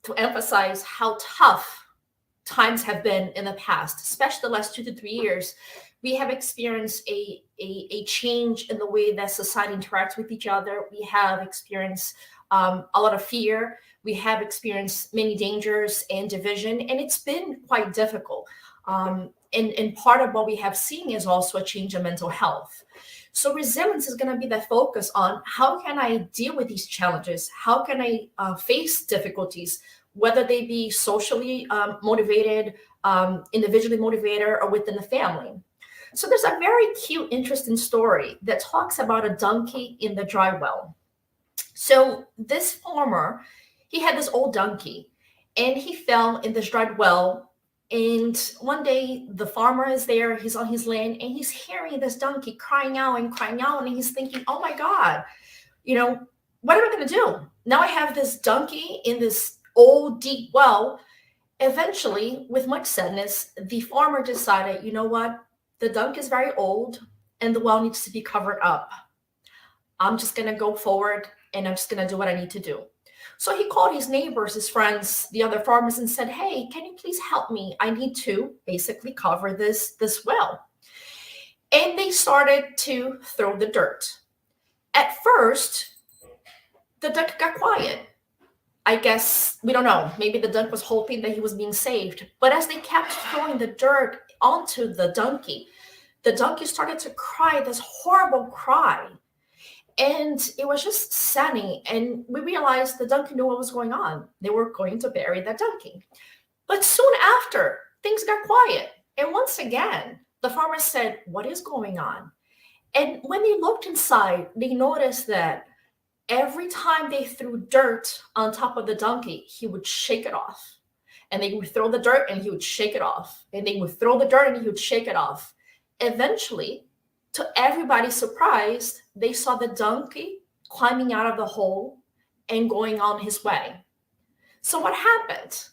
to emphasize how tough times have been in the past, especially the last 2 to 3 years. We have experienced a change in the way that society interacts with each other. We have experienced a lot of fear. We have experienced many dangers and division, and it's been quite difficult. And part of what we have seen is also a change in mental health. So resilience is going to be the focus on how can I deal with these challenges? How can I face difficulties, whether they be socially motivated, individually motivated, or within the family. So there's a very cute, interesting story that talks about a donkey in the dry well. So this farmer, he had this old donkey, and he fell in this dried well. And one day the farmer is there, he's on his land, and he's hearing this donkey crying out, and he's thinking, oh my God, what am I going to do? Now I have this donkey in this old deep well. Eventually, with much sadness, the farmer decided, you know what? The donkey is very old and the well needs to be covered up. I'm just going to go forward and I'm just going to do what I need to do. So he called his neighbors, his friends, the other farmers, and said, hey, can you please help me? I need to basically cover this well. And they started to throw the dirt. At first, the duck got quiet. I guess, we don't know, maybe the duck was hoping that he was being saved. But as they kept throwing the dirt onto the donkey started to cry this horrible cry. And it was just saddening. And we realized the donkey knew what was going on. They were going to bury that donkey. But soon after, things got quiet. And once again, the farmer said, what is going on? And when they looked inside, they noticed that every time they threw dirt on top of the donkey, he would shake it off. And they would throw the dirt and he would shake it off. And they would throw the dirt and he would shake it off. Eventually, to everybody's surprise, they saw the donkey climbing out of the hole and going on his way. So what happened?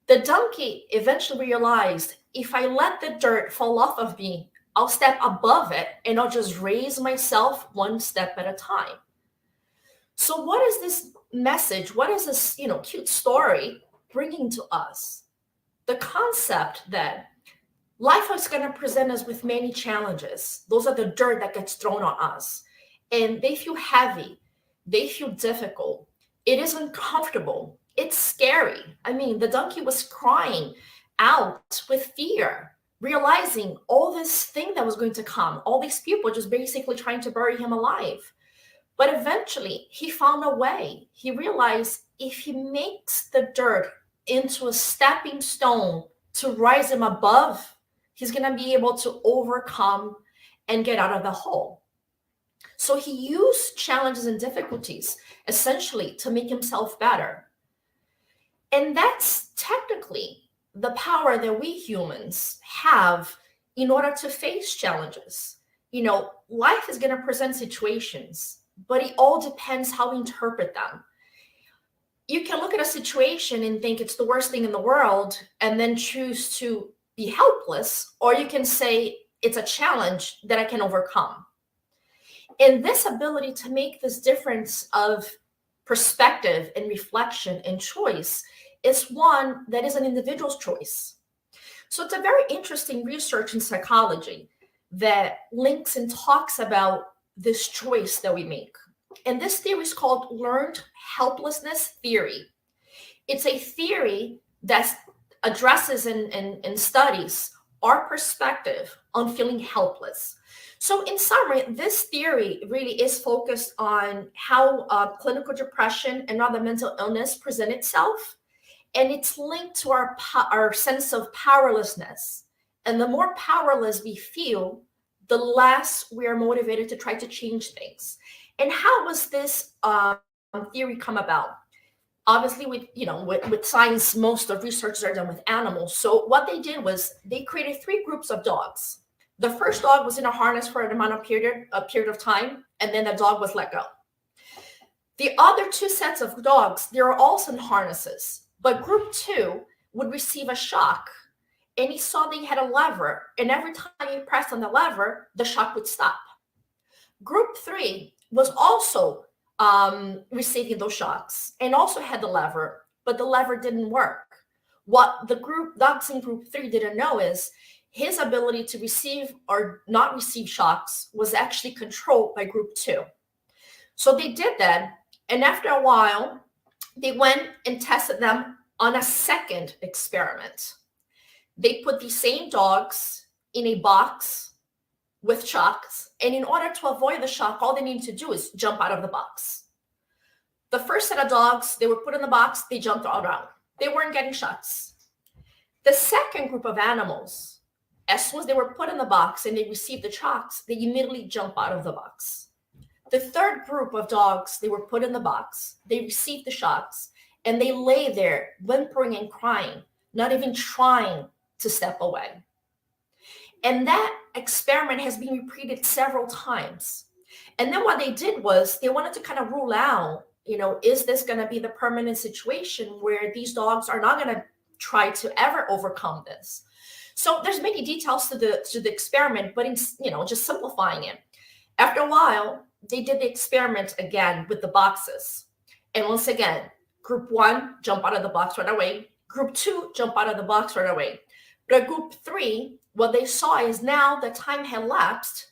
The donkey eventually realized, if I let the dirt fall off of me, I'll step above it and I'll just raise myself one step at a time. So what is this message? What is this, cute story bringing to us? The concept that life is going to present us with many challenges. Those are the dirt that gets thrown on us. And they feel heavy. They feel difficult. It is uncomfortable. It's scary. I mean, the donkey was crying out with fear, realizing all this thing that was going to come, all these people just basically trying to bury him alive. But eventually, he found a way. He realized if he makes the dirt into a stepping stone to rise him above, he's going to be able to overcome and get out of the hole. So he used challenges and difficulties essentially to make himself better. And that's technically the power that we humans have in order to face challenges. Life is going to present situations, but it all depends how we interpret them. You can look at a situation and think it's the worst thing in the world and then choose to be helpless, or you can say it's a challenge that I can overcome. And this ability to make this difference of perspective and reflection and choice is one that is an individual's choice. So it's a very interesting research in psychology that links and talks about this choice that we make. And this theory is called learned helplessness theory. It's a theory that addresses and studies our perspective on feeling helpless. So in summary, this theory really is focused on how clinical depression and other mental illness present itself. And it's linked to our sense of powerlessness. And the more powerless we feel, the less we are motivated to try to change things. And how was this theory come about? Obviously, with science, most of research are done with animals. So what they did was they created 3 groups of dogs. The first dog was in a harness for an amount of period of time, and then the dog was let go. The other 2 sets of dogs, they were also in harnesses, but group 2 would receive a shock, and he saw they had a lever, and every time he pressed on the lever, the shock would stop. Group 3 was also receiving those shocks and also had the lever, but the lever didn't work. What the dogs in group 3 didn't know is his ability to receive or not receive shocks was actually controlled by group 2. So they did that, and after a while, they went and tested them on a second experiment. They put the same dogs in a box with shocks, and in order to avoid the shock, all they needed to do is jump out of the box. The first set of dogs, they were put in the box, they jumped all around. They weren't getting shocks. The second group of animals, as soon as they were put in the box and they received the shocks, they immediately jump out of the box. The third group of dogs, they were put in the box, they received the shocks, and they lay there whimpering and crying, not even trying to step away. And that experiment has been repeated several times. And then what they did was they wanted to kind of rule out, is this going to be the permanent situation where these dogs are not going to try to ever overcome this? So there's many details to the experiment, but just simplifying it. After a while, they did the experiment again with the boxes. And once again, group 1 jump out of the box right away. Group 2 jump out of the box right away. But group 3, what they saw is now the time had lapsed.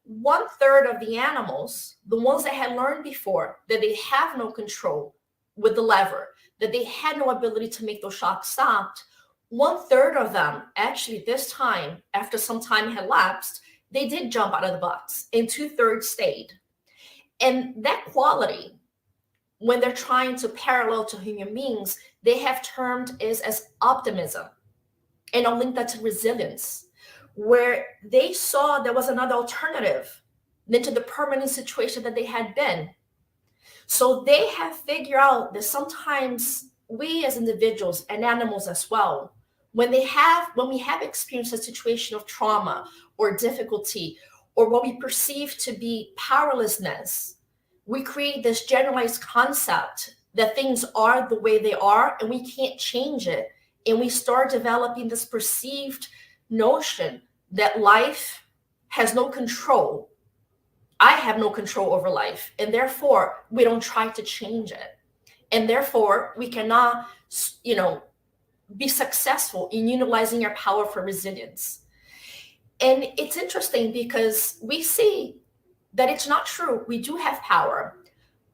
1/3 of the animals, the ones that had learned before that they have no control with the lever, that they had no ability to make those shocks stopped, 1/3 of them actually this time, after some time had lapsed, they did jump out of the box and 2/3 stayed. And that quality, when they're trying to parallel to human beings, they have termed as optimism. And I'll link that to resilience, where they saw there was another alternative than to the permanent situation that they had been. So they have figured out that sometimes we as individuals and animals as well, when we have experienced a situation of trauma or difficulty, or what we perceive to be powerlessness, we create this generalized concept that things are the way they are and we can't change it. And we start developing this perceived notion that life has no control. I have no control over life, and therefore we don't try to change it. And therefore we cannot, be successful in utilizing our power for resilience. And it's interesting because we see that it's not true. We do have power.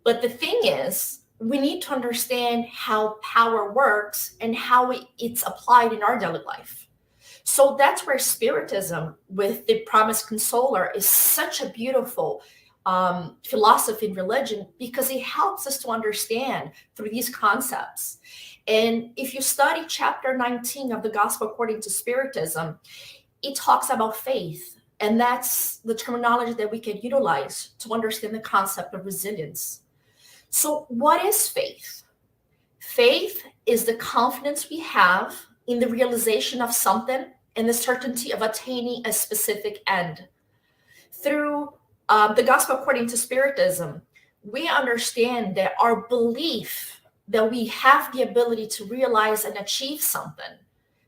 But the thing is, we need to understand how power works and how it's applied in our daily life. So that's where Spiritism with the Promised Consoler is such a beautiful philosophy and religion, because it helps us to understand through these concepts. And if you study chapter 19 of the Gospel According to Spiritism, it talks about faith. And that's the terminology that we can utilize to understand the concept of resilience. So what is faith? Faith is the confidence we have in the realization of something and the certainty of attaining a specific end. Through the Gospel According to Spiritism, we understand that our belief that we have the ability to realize and achieve something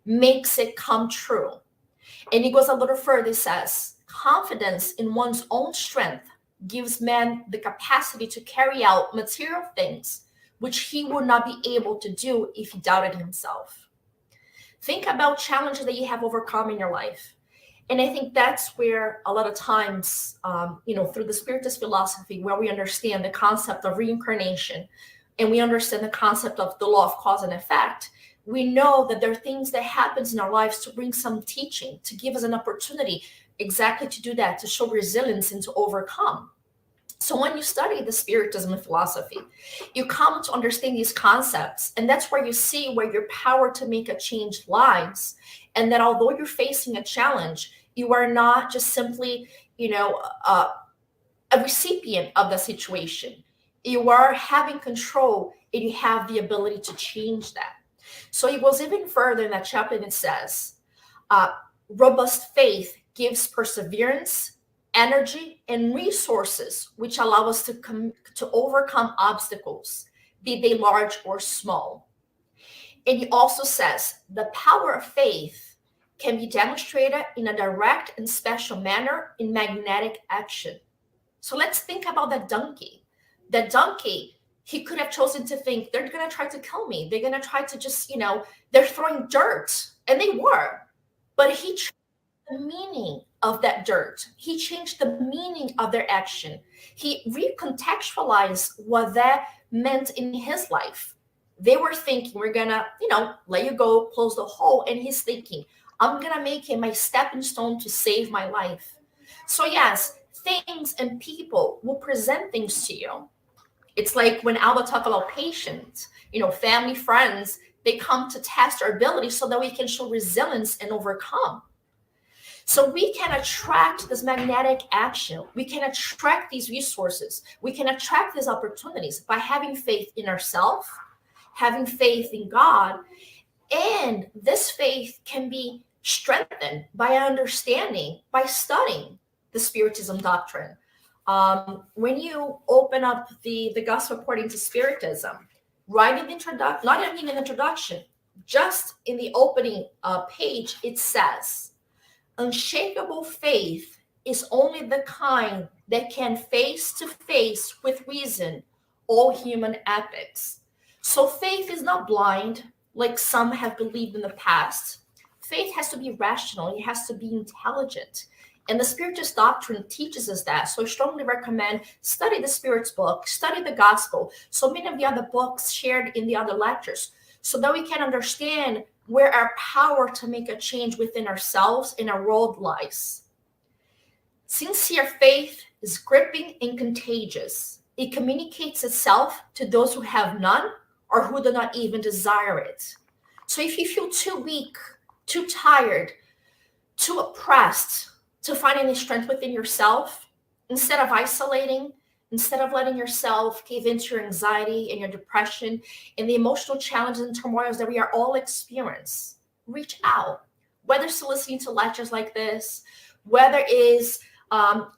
makes it come true. And it goes a little further. It says, confidence in one's own strength gives man the capacity to carry out material things which he would not be able to do if he doubted himself. Think about challenges that you have overcome in your life. And I think that's where a lot of times, through the Spiritist philosophy, where we understand the concept of reincarnation and we understand the concept of the law of cause and effect, we know that there are things that happens in our lives to bring some teaching, to give us an opportunity exactly to do that, to show resilience and to overcome. So when you study the Spiritism and philosophy, you come to understand these concepts, and that's where you see where your power to make a change lies. And that although you're facing a challenge, you are not just simply, a recipient of the situation. You are having control, and you have the ability to change that. So it goes even further in that chapter, and it says, robust faith gives perseverance, energy, and resources which allow us to overcome obstacles, be they large or small. And he also says the power of faith can be demonstrated in a direct and special manner in magnetic action. So let's think about that donkey. That donkey, He could have chosen to think, they're going to try to kill me. They're going to try to just, they're throwing dirt. And they were. But he changed the meaning of that dirt. He changed the meaning of their action. He recontextualized what that meant in his life. They were thinking, we're going to, let you go, close the hole. And he's thinking, I'm going to make it my stepping stone to save my life. So yes, things and people will present things to you. It's like when Alba talked about patience, family, friends, they come to test our ability so that we can show resilience and overcome. So we can attract this magnetic action. We can attract these resources. We can attract these opportunities by having faith in ourselves, having faith in God. And this faith can be strengthened by understanding, by studying the Spiritism doctrine. When you open up the Gospel according to Spiritism, right in the introduction, not even in the introduction, just in the opening page, it says, unshakable faith is only the kind that can face to face with reason all human epics. So faith is not blind, like some have believed in the past. Faith has to be rational. It has to be intelligent. And the Spiritist doctrine teaches us that. So I strongly recommend study the Spirit's book, study the Gospel, so many of the other books shared in the other lectures, so that we can understand where our power to make a change within ourselves and our world lies. Sincere faith is gripping and contagious. It communicates itself to those who have none or who do not even desire it. So if you feel too weak, too tired, too oppressed to find any strength within yourself, instead of isolating, instead of letting yourself cave into your anxiety and your depression and the emotional challenges and turmoils that we are all experiencing, reach out. Whether it's listening to lectures like this, whether it's,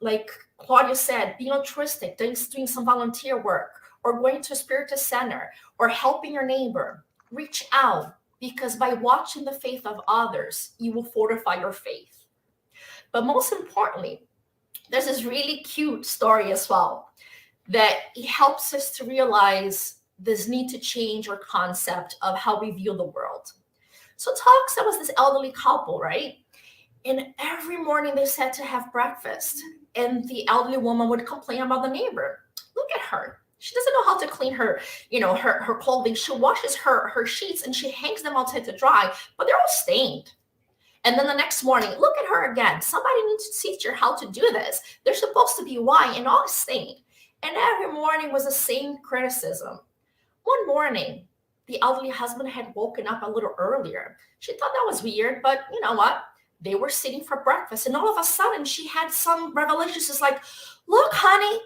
like Claudia said, being altruistic, doing some volunteer work, or going to a Spiritist center, or helping your neighbor, reach out, because by watching the faith of others, you will fortify your faith. But most importantly, there's this really cute story as well that it helps us to realize this need to change our concept of how we view the world. So talks, there was this elderly couple, right? And every morning they said to have breakfast, and the elderly woman would complain about the neighbor. Look at her. She doesn't know how to clean her, her clothing. She washes her sheets and she hangs them outside to dry, but they're all stained. And then the next morning, look at her again. Somebody needs to teach her how to do this. They're supposed to be white and all stained. And every morning was the same criticism. One morning, the elderly husband had woken up a little earlier. She thought that was weird, but you know what? They were sitting for breakfast, and all of a sudden she had some revelations. It's like, look, honey,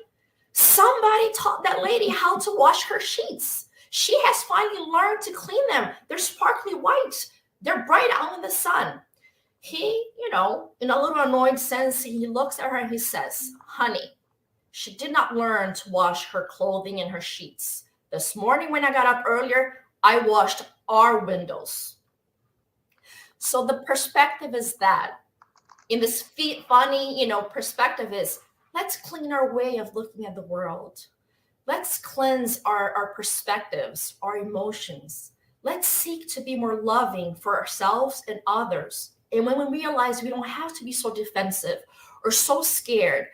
somebody taught that lady how to wash her sheets. She has finally learned to clean them. They're sparkly white. They're bright out in the sun. He, in a little annoyed sense, he looks at her and he says, honey, she did not learn to wash her clothing and her sheets. This morning when I got up earlier, I washed our windows. So the perspective is that, in this funny, perspective is, let's clean our way of looking at the world. Let's cleanse our perspectives, our emotions. Let's seek to be more loving for ourselves and others. And when we realize we don't have to be so defensive or so scared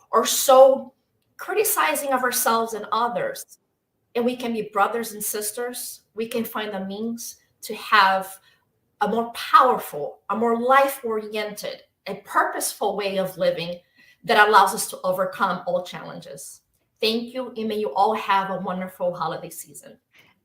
or so criticizing of ourselves and others, and we can be brothers and sisters, we can find the means to have a more powerful, a more life-oriented, and purposeful way of living that allows us to overcome all challenges. Thank you, and may you all have a wonderful holiday season.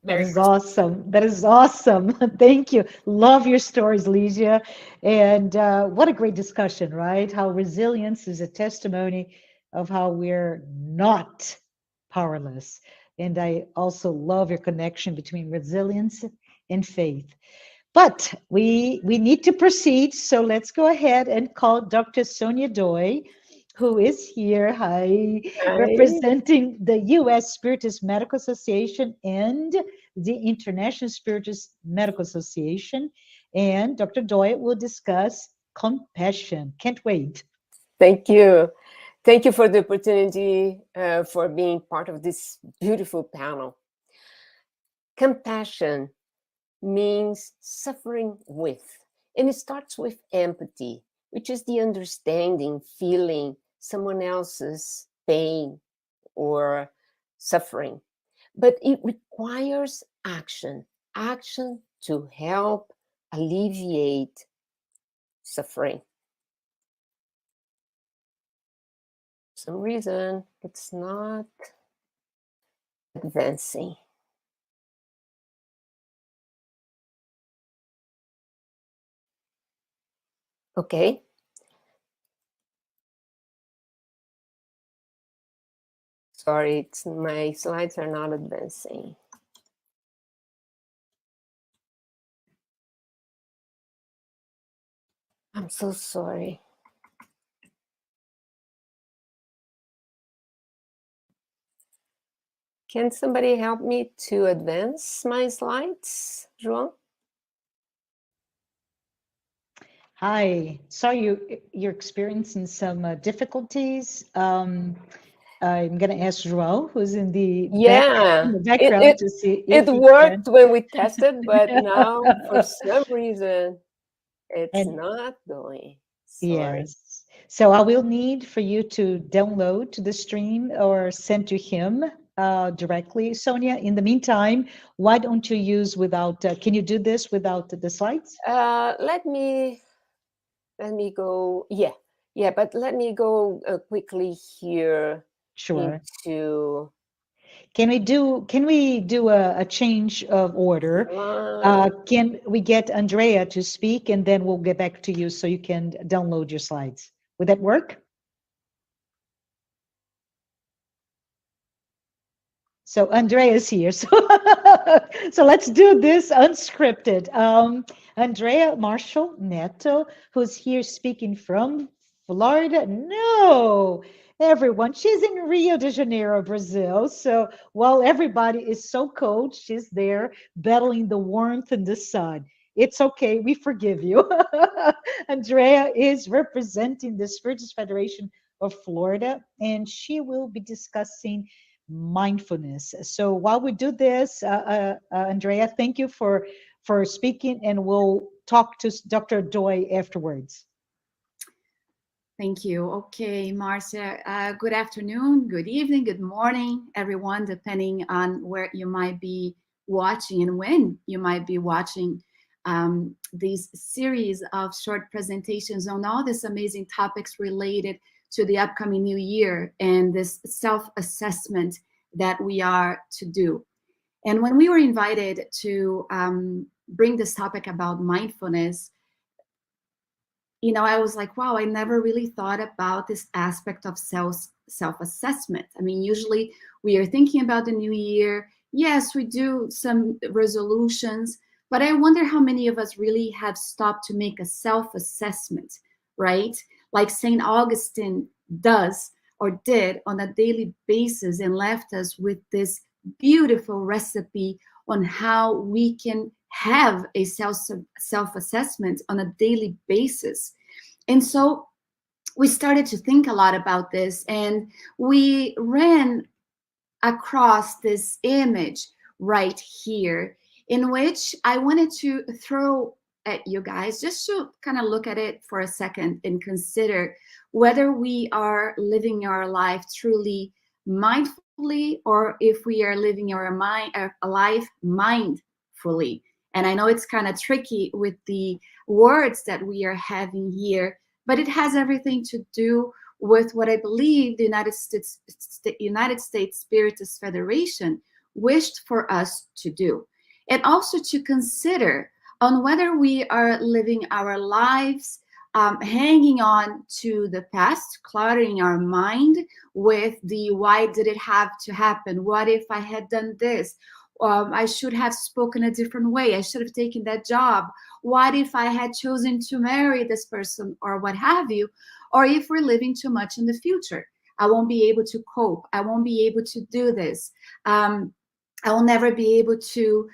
That is awesome. That is awesome. Thank you. Love your stories, Ligia. And what a great discussion, right? How resilience is a testimony of how we're not powerless. And I also love your connection between resilience and faith. But we need to proceed. So let's go ahead and call Dr. Sonia Doi, who is here, hi, representing the U.S. Spiritist Medical Association and the International Spiritist Medical Association. And Dr. Doi will discuss compassion. Can't wait. Thank you. Thank you for the opportunity for being part of this beautiful panel. Compassion means suffering with, and it starts with empathy, which is the understanding, feeling someone else's pain or suffering. But it requires action, action to help alleviate suffering. For some reason, it's not advancing. Okay. Sorry, my slides are not advancing. I'm so sorry. Can somebody help me to advance my slides, João? Hi, sorry you're experiencing some difficulties. I'm going to ask João, who's in the background, to see if it worked when we tested, but now for some reason it's not going. Sorry. Yes. So I will need for you to download the stream or send to him directly, Sonia. In the meantime, why don't you use without, can you do this without the slides? Let me go, yeah, but let me go quickly here. Sure. Into... Can we do a change of order? Can we get Andrea to speak, and then we'll get back to you so you can download your slides? Would that work? So Andrea is here. So let's do this unscripted. Andrea Marshall Neto, who's here speaking from Florida. No, everyone, she's in Rio de Janeiro, Brazil. So while everybody is so cold, she's there battling the warmth and the sun. It's okay, we forgive you. Andrea is representing the Spiritist Federation of Florida, and she will be discussing mindfulness. So while we do this, Andrea, thank you for speaking, and we'll talk to Dr. Doi afterwards. Thank you. Okay, Marcia, good afternoon, good evening, good morning, everyone, depending on where you might be watching and when you might be watching these series of short presentations on all these amazing topics related to the upcoming new year and this self-assessment that we are to do. And when we were invited to bring this topic about mindfulness, you know, I was like, wow, I never really thought about this aspect of self-assessment. I mean, usually we are thinking about the new year. Yes, we do some resolutions, but I wonder how many of us really have stopped to make a self-assessment, right? Like St. Augustine does or did on a daily basis, and left us with this beautiful recipe on how we can have a self-assessment on a daily basis. And so we started to think a lot about this, and we ran across this image right here, in which I wanted to throw at you guys just to kind of look at it for a second and consider whether we are living our life truly mindfully, or if we are living our life mindfully. And I know it's kind of tricky with the words that we are having here, but it has everything to do with what I believe the United States Spiritist Federation wished for us to do. And also to consider on whether we are living our lives hanging on to the past, cluttering our mind with the why did it have to happen? What if I had done this? I should have spoken a different way. I should have taken that job. What if I had chosen to marry this person, or what have you? Or if we're living too much in the future. I won't be able to cope. I won't be able to do this. I will never be able to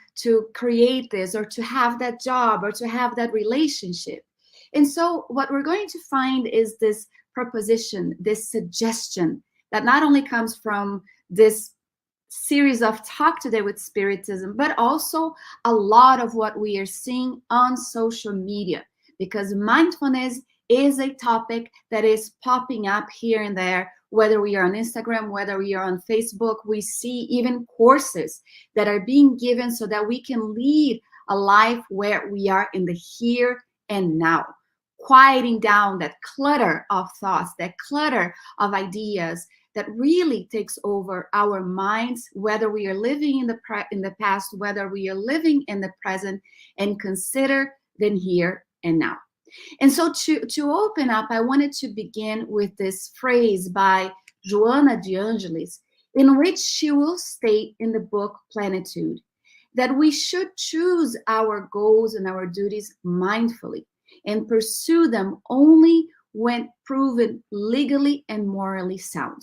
create this, or to have that job, or to have that relationship. And so what we're going to find is this proposition, this suggestion that not only comes from this series of talk today with Spiritism, but also a lot of what we are seeing on social media, because mindfulness is a topic that is popping up here and there, whether we are on Instagram, whether we are on Facebook. We see even courses that are being given so that we can lead a life where we are in the here and now, quieting down that clutter of thoughts, that clutter of ideas that really takes over our minds, whether we are living in the past, whether we are living in the present, and consider the here and now. And so to open up, I wanted to begin with this phrase by Joana de Angelis, in which she will state in the book Plenitude that we should choose our goals and our duties mindfully and pursue them only when proven legally and morally sound.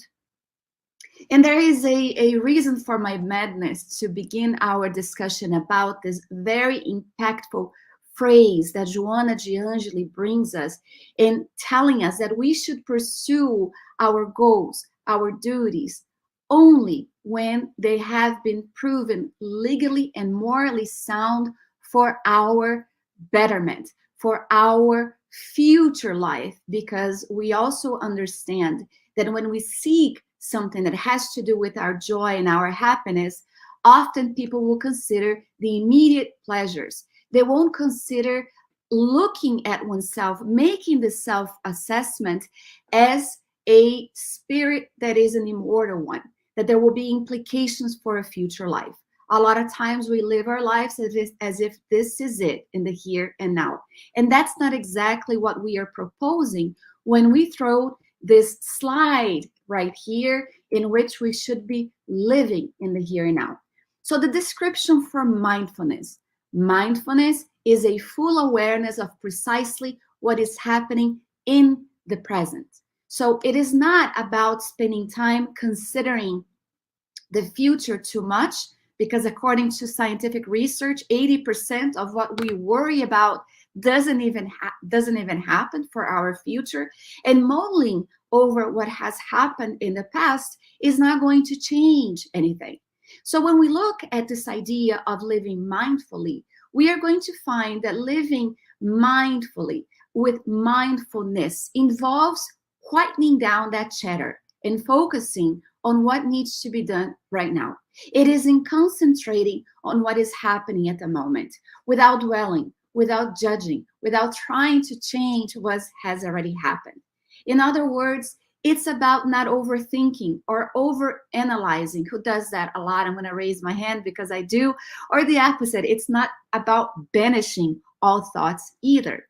And there is a reason for my madness to begin our discussion about this very impactful phrase that Joana de Angelis brings us in telling us that we should pursue our goals, our duties, only when they have been proven legally and morally sound for our betterment, for our future life, because we also understand that when we seek something that has to do with our joy and our happiness, often people will consider the immediate pleasures. They won't consider looking at oneself, making the self-assessment as a spirit that is an immortal one, that there will be implications for a future life. A lot of times we live our lives as if this is it in the here and now. And that's not exactly what we are proposing when we throw this slide right here in which we should be living in the here and now. So the description for mindfulness. Mindfulness is a full awareness of precisely what is happening in the present. So it is not about spending time considering the future too much, because according to scientific research, 80% of what we worry about doesn't even happen for our future. And mulling over what has happened in the past is not going to change anything. So when we look at this idea of living mindfully, we are going to find that living mindfully with mindfulness involves quietening down that chatter and focusing on what needs to be done right now. It is in concentrating on what is happening at the moment, without dwelling, without judging, without trying to change what has already happened. In other words, it's about not overthinking or overanalyzing. Who does that a lot? I'm going to raise my hand because I do. Or the opposite. It's not about banishing all thoughts either.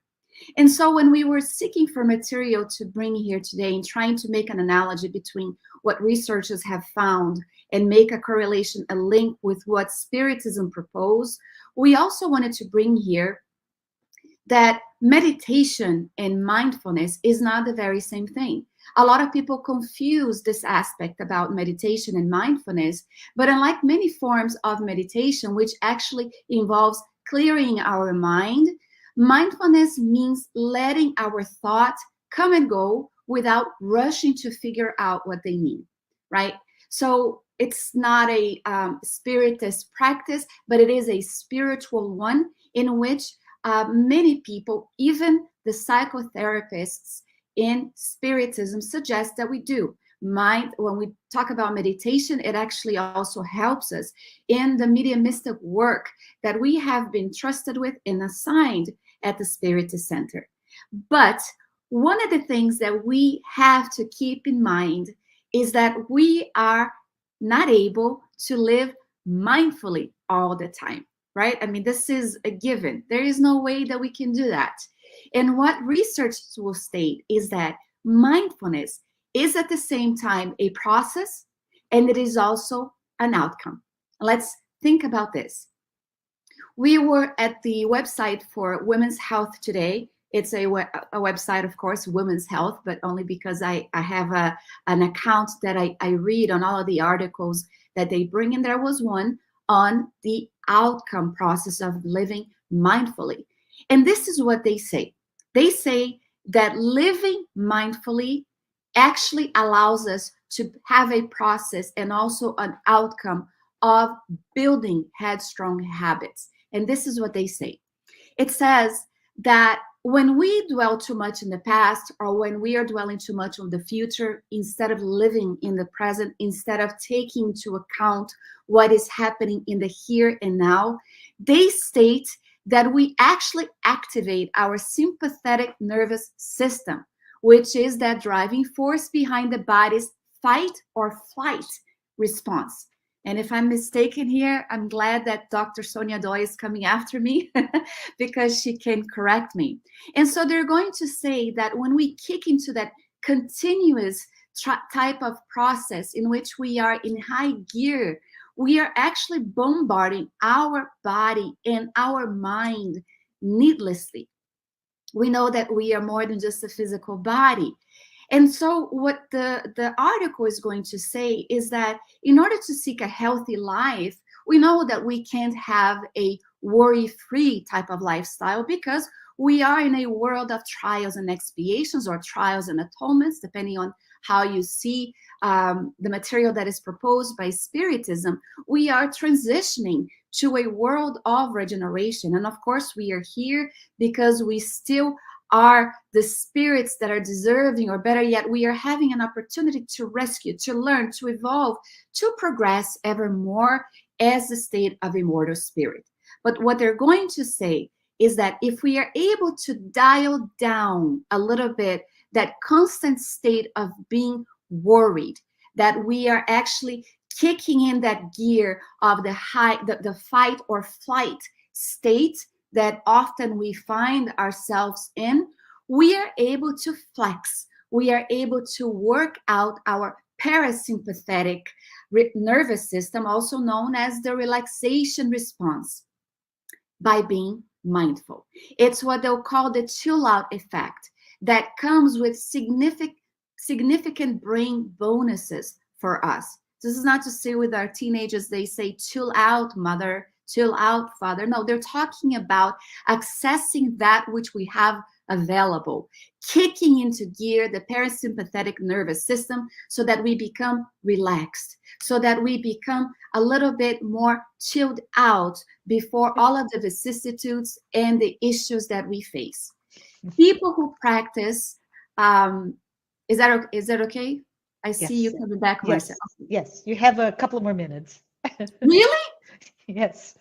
And so when we were seeking for material to bring here today and trying to make an analogy between what researchers have found and make a correlation, a link with what Spiritism proposed, we also wanted to bring here that meditation and mindfulness is not the very same thing. A lot of people confuse this aspect about meditation and mindfulness, but unlike many forms of meditation, which actually involves clearing our mind, mindfulness means letting our thoughts come and go without rushing to figure out what they mean, right? So it's not a spiritist practice, but it is a spiritual one in which many people, even the psychotherapists in Spiritism, suggest that we do. When we talk about meditation, it actually also helps us in the mediumistic work that we have been trusted with and assigned at the Spiritist Center. But one of the things that we have to keep in mind is that we are not able to live mindfully all the time, right? I mean, this is a given. There is no way that we can do that. And what research will state is that mindfulness is at the same time a process, and it is also an outcome. Let's think about this. We were at the website for Women's Health today. It's a website, of course, Women's Health, but only because I have an account that I read on all of the articles that they bring, and there was one on the outcome process of living mindfully. And this is what they say. They say that living mindfully actually allows us to have a process and also an outcome of building headstrong habits. And this is what they say. It says that when we dwell too much in the past, or when we are dwelling too much on the future, instead of living in the present, instead of taking into account what is happening in the here and now, they state that we actually activate our sympathetic nervous system, which is that driving force behind the body's fight or flight response. And if I'm mistaken here, I'm glad that Dr. Sonia Doi is coming after me because she can correct me. And so they're going to say that when we kick into that continuous type of process in which we are in high gear, we are actually bombarding our body and our mind needlessly. We know that we are more than just a physical body. And so what the article is going to say is that in order to seek a healthy life, we know that we can't have a worry-free type of lifestyle because we are in a world of trials and expiations, or trials and atonements, depending on how you see the material that is proposed by Spiritism. We are transitioning to a world of regeneration. And of course, we are here because we still are the spirits that are deserving, or better yet, we are having an opportunity to rescue, to learn, to evolve, to progress ever more as the state of immortal spirit. But what they're going to say is that if we are able to dial down a little bit that constant state of being worried, that we are actually kicking in that gear of the fight or flight state that often we find ourselves in, we are able to flex. We are able to work out our parasympathetic nervous system, also known as the relaxation response, by being mindful. It's what they'll call the chill out effect that comes with significant brain bonuses for us. This is not to say with our teenagers, they say, chill out, mother, chill out, father. No, they're talking about accessing that which we have available, kicking into gear the parasympathetic nervous system so that we become relaxed, so that we become a little bit more chilled out before all of the vicissitudes and the issues that we face. People who practice, is that okay? I see you coming back, Marcia. Yes, you have a couple more minutes. Really? Yes.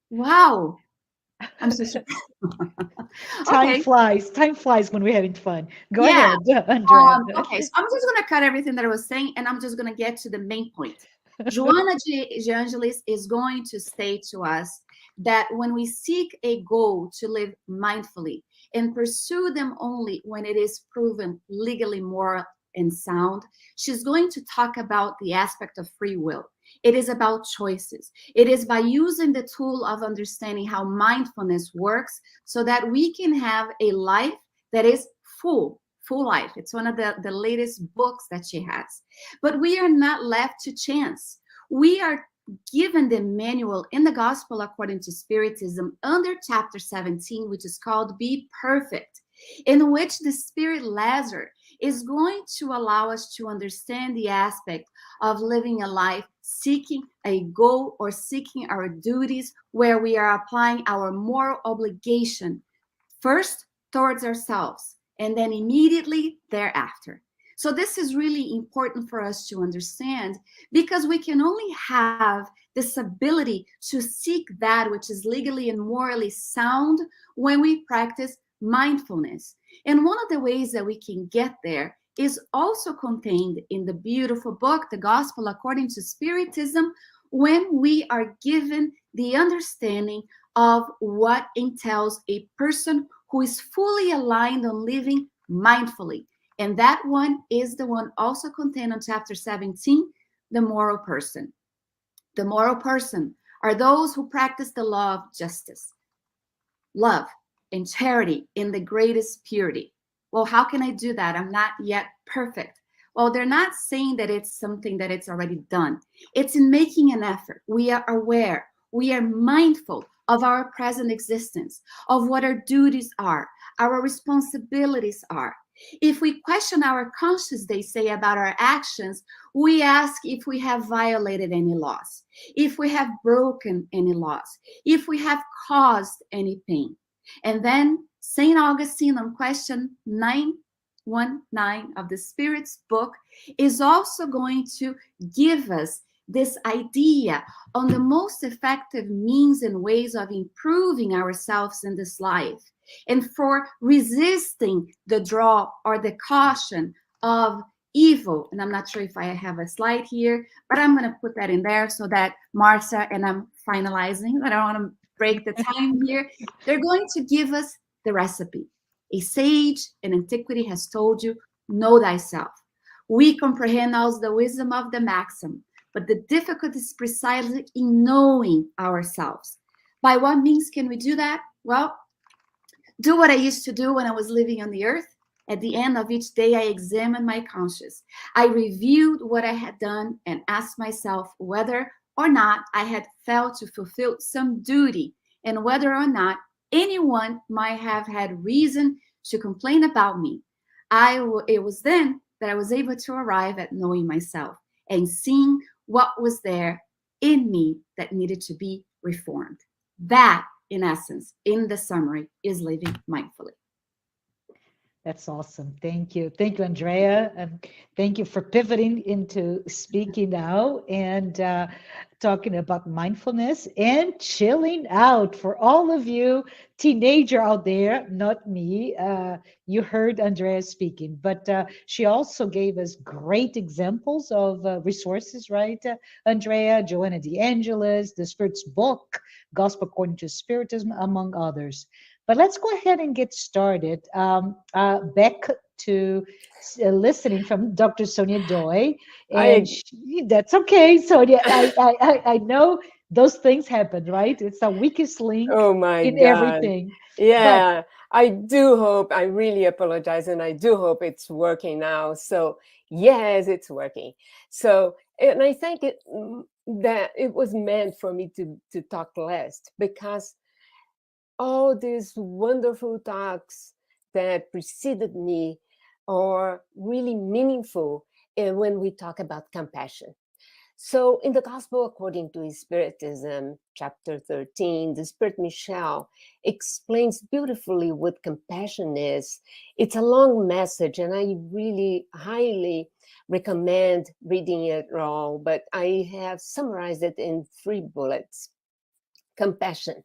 Wow. I'm so surprised. Time flies when we're having fun. Go ahead, Andrea. Okay, so I'm just going to cut everything that I was saying, and I'm just going to get to the main point. Joanna De Angelis is going to state to us that when we seek a goal to live mindfully and pursue them only when it is proven legally moral and sound, she's going to talk about the aspect of free will. It is about choices. It is by using the tool of understanding how mindfulness works so that we can have a life that is full life. It's one of the latest books that she has. But we are not left to chance. We are given the manual in the Gospel according to Spiritism under chapter 17, which is called Be Perfect, in which the Spirit Lazar is going to allow us to understand the aspect of living a life seeking a goal or seeking our duties, where we are applying our moral obligation first towards ourselves and then immediately thereafter. So this is really important for us to understand, because we can only have this ability to seek that which is legally and morally sound when we practice mindfulness. And one of the ways that we can get there is also contained in the beautiful book, The Gospel According to Spiritism, when we are given the understanding of what entails a person who is fully aligned on living mindfully. And that one is the one also contained on chapter 17, the moral person. The moral person are those who practice the law of justice, love, and charity in the greatest purity. Well, how can I do that? I'm not yet perfect. Well, they're not saying that it's something that it's already done. It's in making an effort. We are aware. We are mindful of our present existence, of what our duties are, our responsibilities are. If we question our conscience, they say, about our actions, we ask if we have violated any laws, if we have broken any laws, if we have caused any pain. And then St. Augustine, on question 919 of the Spirit's book, is also going to give us this idea on the most effective means and ways of improving ourselves in this life, and for resisting the draw or the caution of evil. And I'm not sure if I have a slide here, but I'm going to put that in there so that Marcia, and I'm finalizing, I don't want to break the time here, they're going to give us the recipe. A sage in antiquity has told you, know thyself. We comprehend also the wisdom of the maxim, but the difficulty is precisely in knowing ourselves. By what means can we do that? Well, do what I used to do when I was living on the earth. At the end of each day, I examined my conscience. I reviewed what I had done and asked myself whether or not I had failed to fulfill some duty, and whether or not anyone might have had reason to complain about me. It was then that I was able to arrive at knowing myself and seeing what was there in me that needed to be reformed. That, in essence, in the summary, is living mindfully. That's awesome. Thank you. Thank you, Andrea. And thank you for pivoting into speaking now and talking about mindfulness and chilling out. For all of you teenager out there, not me, you heard Andrea speaking, but she also gave us great examples of resources, right? Andrea, Joanna DeAngelis, the Spirit's book, Gospel According to Spiritism, among others. But let's go ahead and get started. Back to listening from Dr. Sonia Doi. And that's okay, Sonia. I know those things happen, right? It's the weakest link in everything. Yeah, but I do hope, I really apologize, and I do hope it's working now. So yes, it's working. So, and I think that it was meant for me to talk less, because all these wonderful talks that preceded me are really meaningful when we talk about compassion. So in the Gospel According to Spiritism, chapter 13, the Spirit Michel explains beautifully what compassion is. It's a long message, and I really highly recommend reading it all, but I have summarized it in 3 bullets. Compassion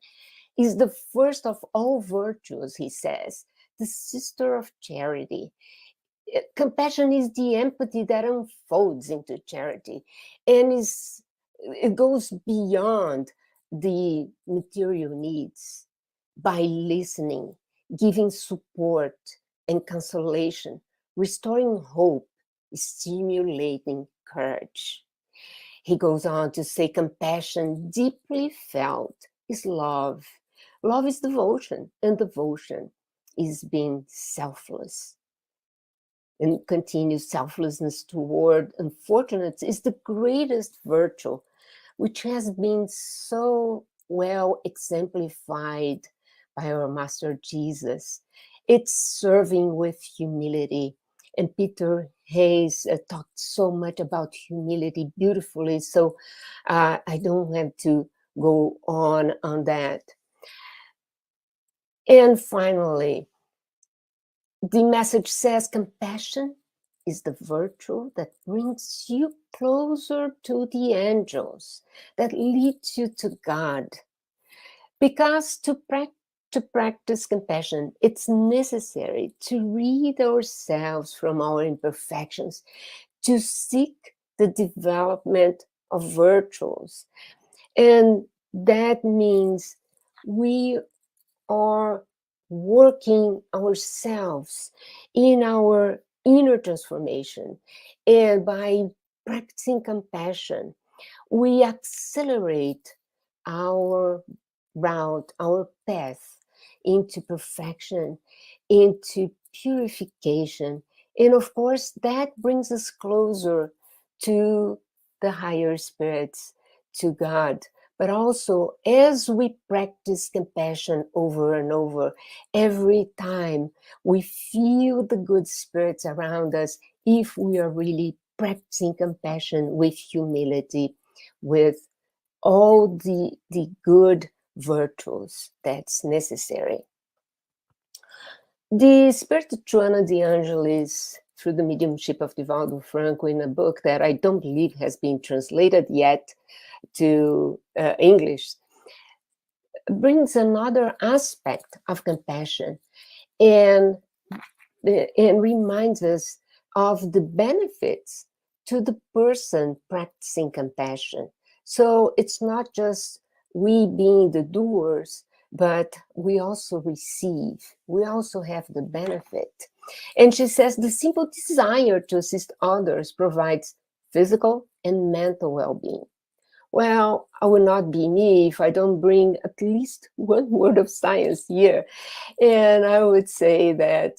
is the first of all virtues, he says, the sister of charity. Compassion is the empathy that unfolds into charity, and it goes beyond the material needs by listening, giving support and consolation, restoring hope, stimulating courage. He goes on to say compassion deeply felt is love. Love is devotion, and devotion is being selfless. And continuous selflessness toward unfortunates is the greatest virtue, which has been so well exemplified by our Master Jesus. It's serving with humility. And Peter Hayes talked so much about humility beautifully, so I don't have to go on that. And finally, the message says compassion is the virtue that brings you closer to the angels, that leads you to God. Because to practice compassion, it's necessary to rid ourselves from our imperfections, to seek the development of virtues. And that means we are working ourselves in our inner transformation. And by practicing compassion, we accelerate our route, our path into perfection, into purification. And of course, that brings us closer to the higher spirits, to God, but also as we practice compassion over and over, every time we feel the good spirits around us, if we are really practicing compassion with humility, with all the good virtues that's necessary. The Spirit Joana de Angelis, through the mediumship of Divaldo Franco, in a book that I don't believe has been translated yet to English, brings another aspect of compassion and reminds us of the benefits to the person practicing compassion. So it's not just we being the doers, but we also receive. We also have the benefit. And she says the simple desire to assist others provides physical and mental well-being. Well, I will not be me if I don't bring at least one word of science here. And I would say that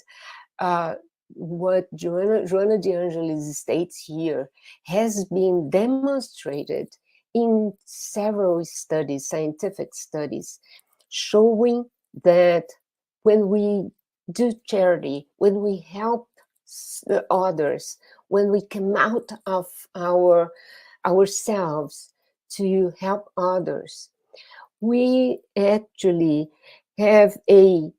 what Joana de Angelis states here has been demonstrated in several studies, scientific studies, showing that when we do charity, when we help others, when we come out of ourselves to help others, we actually have a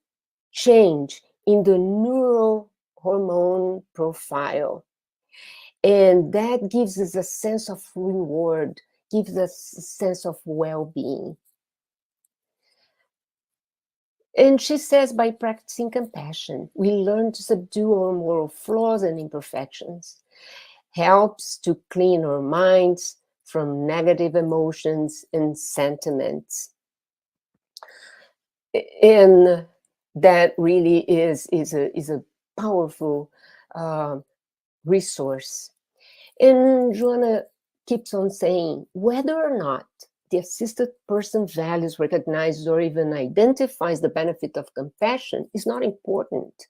change in the neurohormone profile. And that gives us a sense of reward, gives us a sense of well-being. And she says, by practicing compassion, we learn to subdue our moral flaws and imperfections, helps to clean our minds from negative emotions and sentiments. And that really is a powerful resource. And Joana keeps on saying, whether or not the assisted person values, recognizes, or even identifies the benefit of compassion is not important.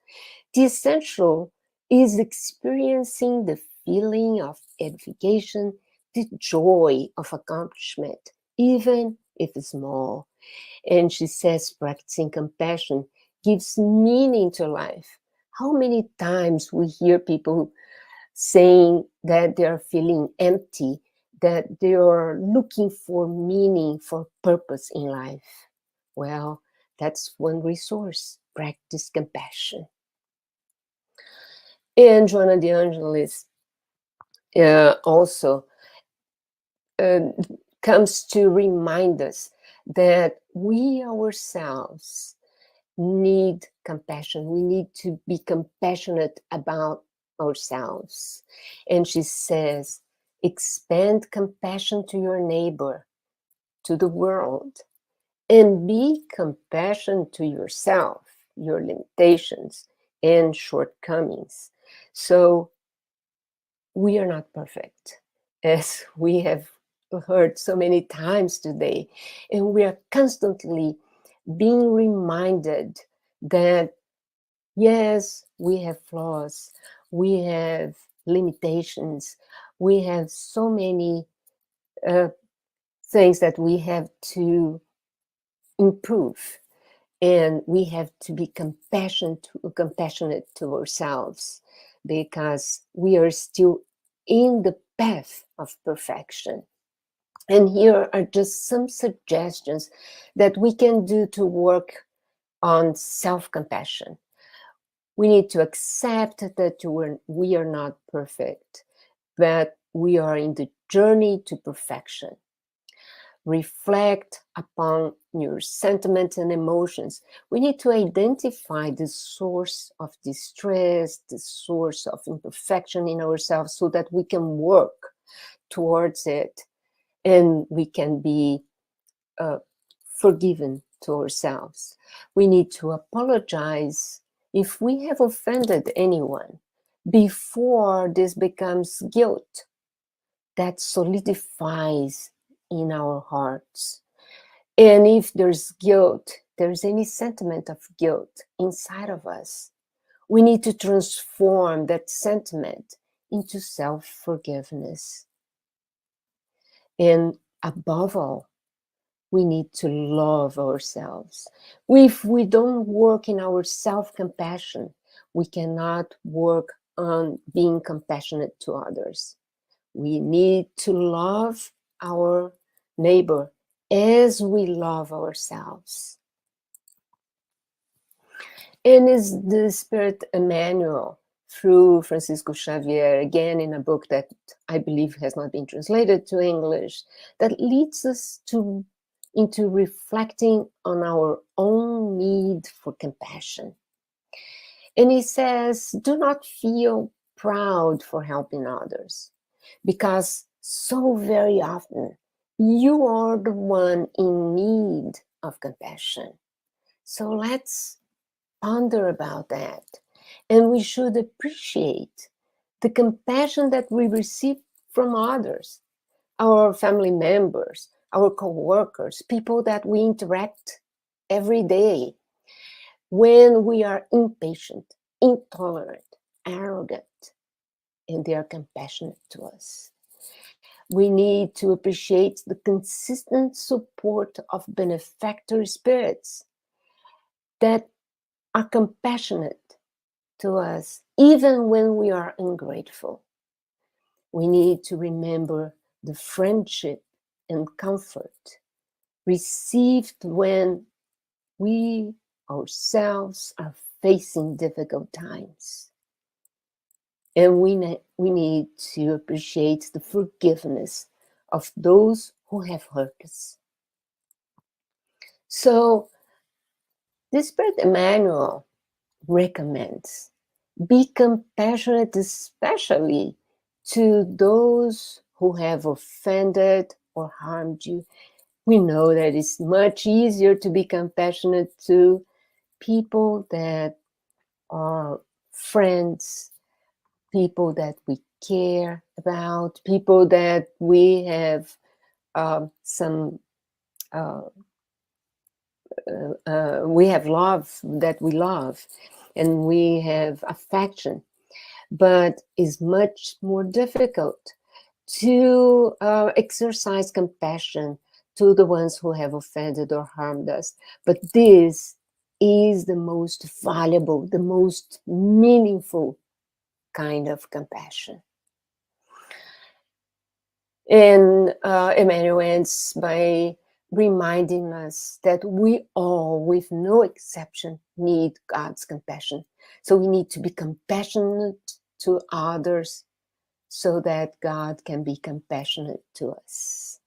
The essential is experiencing the feeling of edification, the joy of accomplishment, even if it's small. And she says practicing compassion gives meaning to life. How many times we hear people saying that they are feeling empty, that they are looking for meaning, for purpose in life? Well, that's one resource, practice compassion. And Joana de Angelis also comes to remind us that we ourselves need compassion. We need to be compassionate about ourselves. And she says, expand compassion to your neighbor, to the world, and be compassionate to yourself, your limitations and shortcomings. So we are not perfect, as we have heard so many times today, and we are constantly being reminded that, yes, we have flaws, we have limitations, we have so many things that we have to improve, and we have to be compassionate to ourselves, because we are still in the path of perfection. And here are just some suggestions that we can do to work on self-compassion. We need to accept that we are not perfect, but we are in the journey to perfection. Reflect upon your sentiments and emotions. We need to identify the source of distress, the source of imperfection in ourselves, so that we can work towards it, and we can be forgiven to ourselves. We need to apologize if we have offended anyone before this becomes guilt that solidifies in our hearts. And if there's guilt, there's any sentiment of guilt inside of us, we need to transform that sentiment into self-forgiveness. And above all, we need to love ourselves. If we don't work in our self-compassion, we cannot work on being compassionate to others. We need to love our neighbor as we love ourselves. And is the Spirit Emmanuel through Francisco Xavier, again in a book that I believe has not been translated to English, that leads us into reflecting on our own need for compassion. And he says, do not feel proud for helping others, because so very often you are the one in need of compassion. So let's ponder about that. And we should appreciate the compassion that we receive from others, our family members, our co-workers, people that we interact every day. When we are impatient, intolerant, arrogant, and they are compassionate to us. We need to appreciate the consistent support of benefactor spirits that are compassionate to us, even when we are ungrateful. We need to remember the friendship and comfort received when we ourselves are facing difficult times. And we need to appreciate the forgiveness of those who have hurt us. So, the Spirit Emmanuel recommends be compassionate, especially to those who have offended or harmed you. We know that it's much easier to be compassionate to people that are friends, people that we care about, people that we have we have love, that we love, and we have affection. But it's much more difficult to exercise compassion to the ones who have offended or harmed us. But this is the most valuable, the most meaningful kind of compassion. And Emmanuel ends by reminding us that we all, with no exception, need God's compassion. So we need to be compassionate to others so that God can be compassionate to us.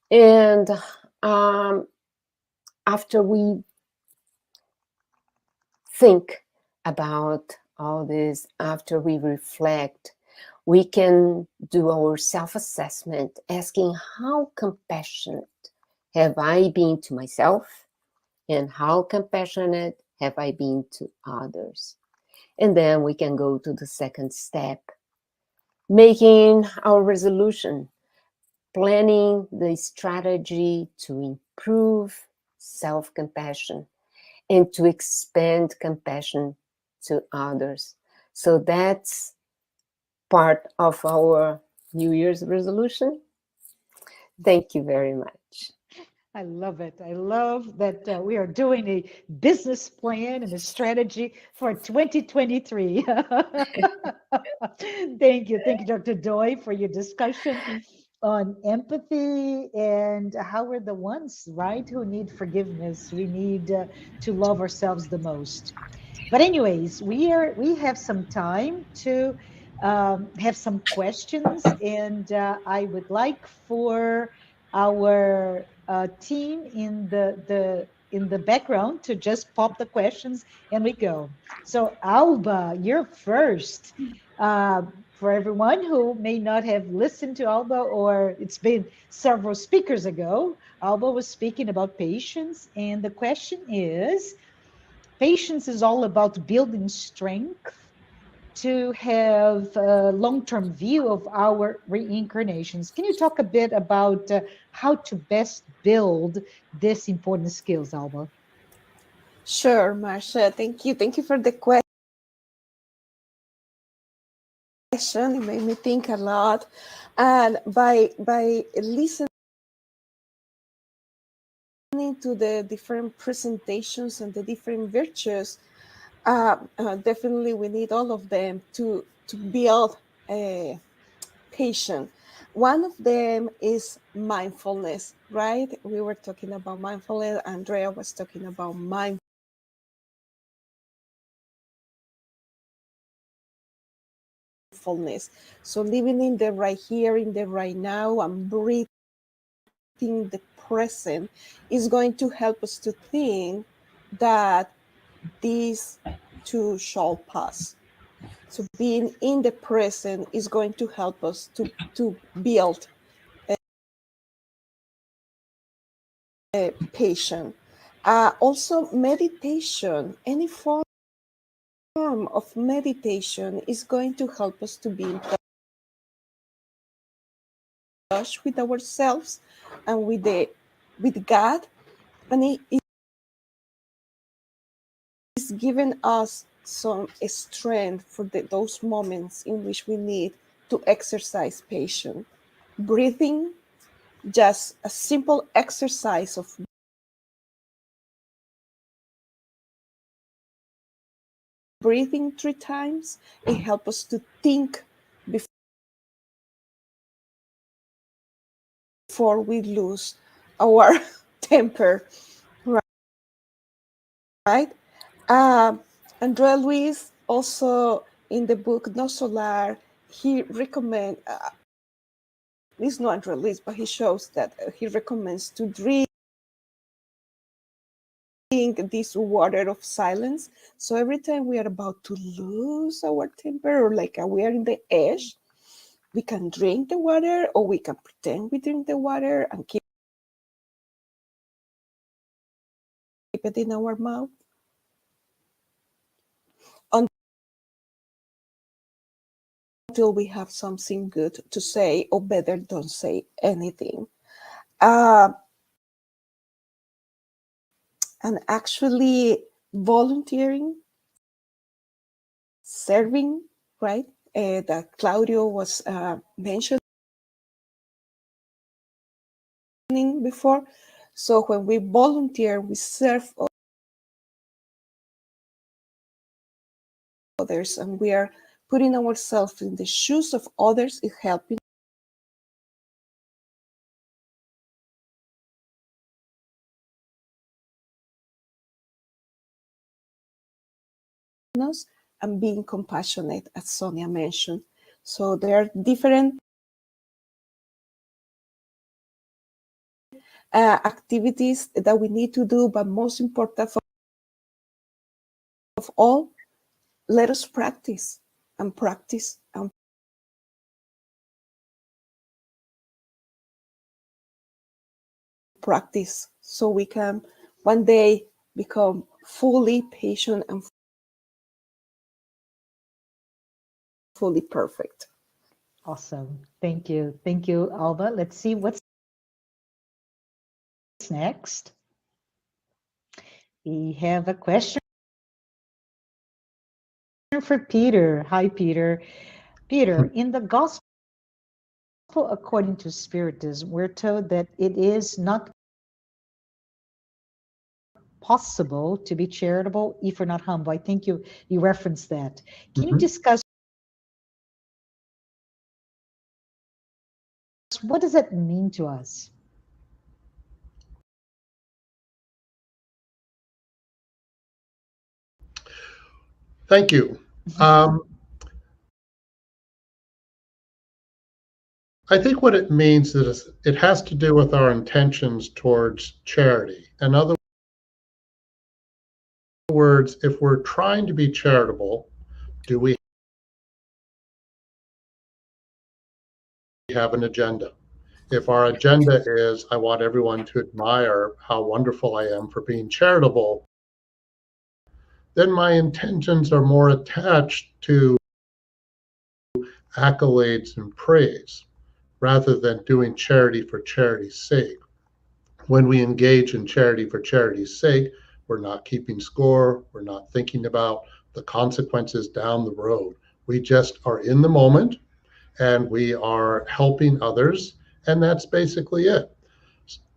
And after we think about all this, after we reflect, we can do our self-assessment, asking how compassionate have I been to myself, and how compassionate have I been to others. And then we can go to the second step, making our resolution, planning the strategy to improve self-compassion and to expand compassion to others. So that's part of our New Year's resolution. Thank you very much. I love it. I love that we are doing a business plan and a strategy for 2023. Thank you. Thank you, Dr. Doi, for your discussion on empathy and how we're the ones, right, who need forgiveness. We need to love ourselves the most. But anyways, we have some time to have some questions, and I would like for our team in the background to just pop the questions and we go. So Alba, you're first. For everyone who may not have listened to Alba, or it's been several speakers ago, Alba was speaking about patience, and the question is, patience is all about building strength to have a long-term view of our reincarnations. Can you talk a bit about how to best build these important skills, Alba? Sure, Marcia. Thank you. Thank you for the question. It made me think a lot. And by listening to the different presentations and the different virtues, definitely we need all of them to build a patient. One of them is mindfulness, right? We were talking about mindfulness. Andrea was talking about mindfulness. So living in the right here, in the right now, and breathing the present is going to help us to think that these too shall pass. So being in the present is going to help us to build a patient. Also, meditation, any form of meditation is going to help us to be in touch with ourselves and with God, and it is giving us some strength for those moments in which we need to exercise patience. Breathing, just a simple exercise of breathing 3 times, it helps us to think before we lose our temper, right? Andrea Luis, also in the book No Solar, he recommends, it's not Andrea Luis, but he shows that he recommends to drink this water of silence. So every time we are about to lose our temper, or like we are in the edge, we can drink the water, or we can pretend we drink the water and keep it in our mouth until we have something good to say, or better, don't say anything. And actually volunteering, serving, right? That Claudio was mentioning before. So when we volunteer, we serve others, and we are putting ourselves in the shoes of others, is helping us and being compassionate, as Sonia mentioned. So there are different activities that we need to do, but most important of all, let us practice and practice and practice, so we can one day become fully patient and fully perfect. Awesome. Thank you. Thank you, Alba. Let's see what's next. We have a question for Peter. Hi, Peter. Peter, in the Gospel according to Spiritism, we're told that it is not possible to be charitable if we're not humble. I think you referenced that. Can you discuss what does that mean to us? Thank you. I think what it means is it has to do with our intentions towards charity. In other words, if we're trying to be charitable, do we have an agenda? If our agenda is, I want everyone to admire how wonderful I am for being charitable, then my intentions are more attached to accolades and praise rather than doing charity for charity's sake. When we engage in charity for charity's sake, we're not keeping score, we're not thinking about the consequences down the road. We just are in the moment and we are helping others, and that's basically it.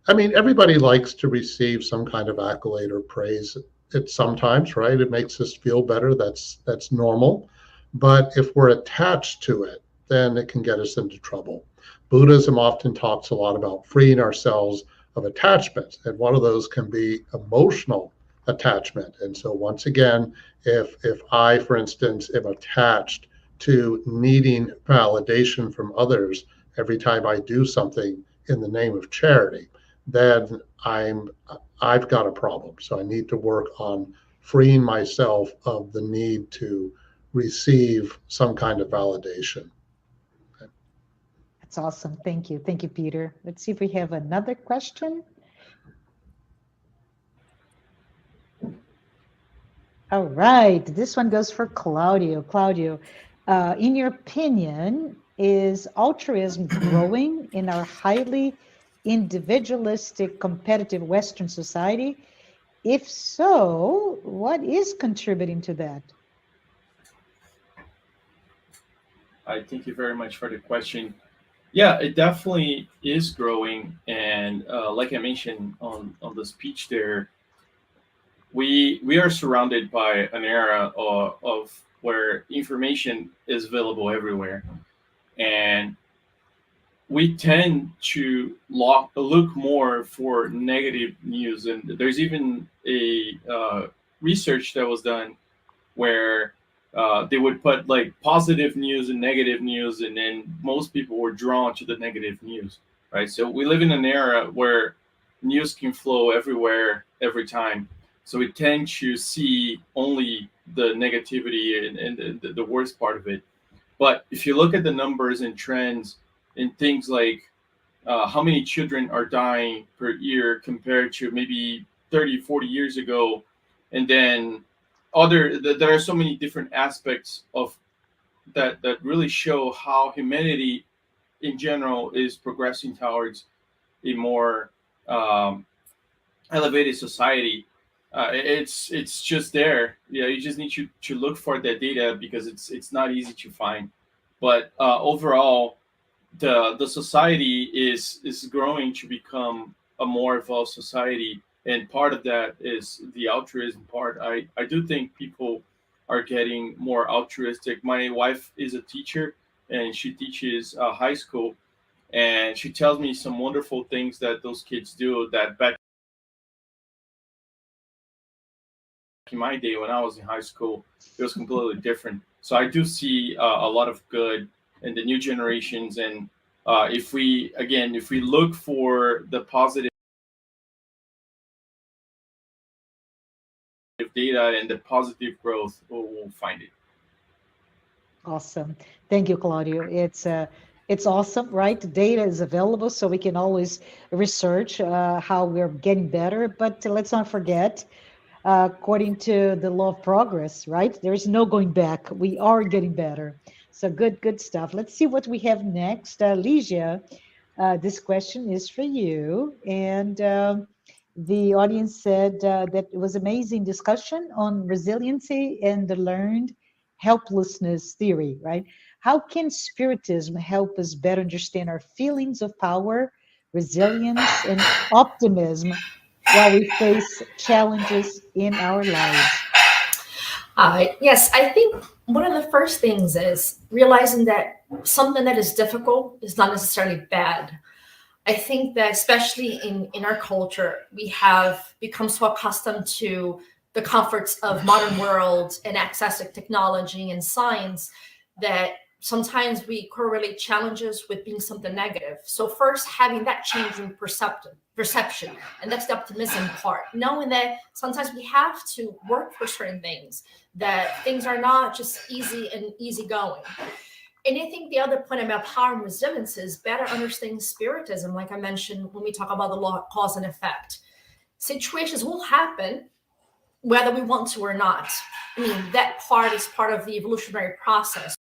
I mean, everybody likes to receive some kind of accolade or praise. It sometimes, right? It makes us feel better. That's normal. But if we're attached to it, then it can get us into trouble. Buddhism often talks a lot about freeing ourselves of attachment, and one of those can be emotional attachment. And so once again, if I, for instance, am attached to needing validation from others every time I do something in the name of charity, then I've got a problem. So I need to work on freeing myself of the need to receive some kind of validation. That's awesome. Thank you. Thank you, Peter. Let's see if we have another question. All right. This one goes for Claudio. Claudio, in your opinion, is altruism growing in our highly individualistic, competitive Western society? If so, what is contributing to that? I thank you very much for the question. Yeah, it definitely is growing, and like I mentioned on the speech there, we are surrounded by an era of where information is available everywhere, and we tend to look more for negative news. And there's even a research that was done where they would put like positive news and negative news, and then most people were drawn to the negative news, right? So we live in an era where news can flow everywhere, every time. So we tend to see only the negativity and the worst part of it. But if you look at the numbers and trends and things like how many children are dying per year compared to maybe 30, 40 years ago, and then there are so many different aspects of that really show how humanity in general is progressing towards a more elevated society. It's just there. Yeah, you just need to look for that data because it's not easy to find. But overall, the society is growing to become a more evolved society, and part of that is the altruism part. I do think people are getting more altruistic. My wife is a teacher, and she teaches high school, and she tells me some wonderful things that those kids do that back in my day when I was in high school, it was completely different. So I do see a lot of good in the new generations, and if we look for the positive data and the positive growth, we'll find it. Awesome. Thank you, Claudio. It's awesome, right? The data is available, so we can always research how we're getting better. But let's not forget, according to the law of progress, right? There is no going back. We are getting better. So good stuff. Let's see what we have next. Ligia, this question is for you. And the audience said that it was amazing discussion on resiliency and the learned helplessness theory, right? How can Spiritism help us better understand our feelings of power, resilience, and optimism while we face challenges in our lives? Yes, I think one of the first things is realizing that something that is difficult is not necessarily bad. I think that especially in our culture, we have become so accustomed to the comforts of modern world and accessing technology and science that sometimes we correlate challenges with being something negative. So first, having that change in perception, and that's the optimism part, knowing that sometimes we have to work for certain things, that things are not just easy and easygoing. And I think the other point about power and resilience is better understanding Spiritism, like I mentioned when we talk about the law of cause and effect. Situations will happen whether we want to or not. I mean, that part is part of the evolutionary process.